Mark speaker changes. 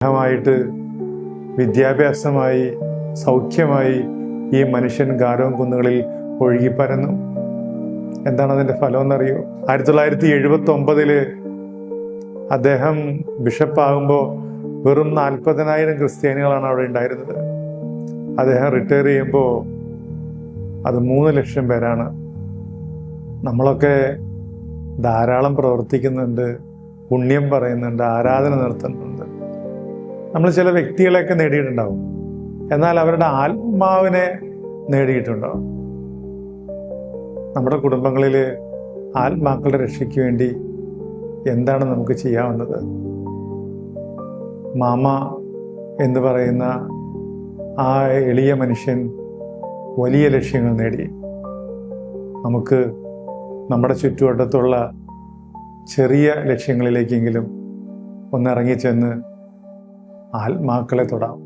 Speaker 1: ായിട്ട് വിദ്യാഭ്യാസമായി സൗഖ്യമായി ഈ മനുഷ്യൻ ഗാരവും കുന്നുകളിൽ ഒഴുകിപ്പരന്നു. എന്താണ് അതിൻ്റെ ഫലം എന്നറിയോ? 1979 അദ്ദേഹം ബിഷപ്പാകുമ്പോൾ വെറും 40,000 ക്രിസ്ത്യാനികളാണ് അവിടെ ഉണ്ടായിരുന്നത്. അദ്ദേഹം റിട്ടയർ ചെയ്യുമ്പോൾ അത് 3 ലക്ഷം പേരാണ്. നമ്മളൊക്കെ ധാരാളം പ്രവർത്തിക്കുന്നുണ്ട്, പുണ്യം പറയുന്നുണ്ട്, ആരാധന നടത്തുന്നുണ്ട്. നമ്മൾ ചില വ്യക്തികളെയൊക്കെ നേടിയിട്ടുണ്ടാവും, എന്നാൽ അവരുടെ ആത്മാവിനെ നേടിയിട്ടുണ്ടോ? നമ്മുടെ കുടുംബങ്ങളിൽ ആത്മാക്കളുടെ രക്ഷയ്ക്ക് വേണ്ടി എന്താണ് നമുക്ക് ചെയ്യാവുന്നത്? മാമ എന്ന് പറയുന്ന ആ എളിയ മനുഷ്യൻ വലിയ ലക്ഷ്യങ്ങൾ നേടി. നമുക്ക് നമ്മുടെ ചുറ്റുവട്ടത്തുള്ള ചെറിയ ലക്ഷ്യങ്ങളിലേക്കെങ്കിലും ഒന്നിറങ്ങിച്ചെന്ന് ആത്മാക്കളെ തൊടാം.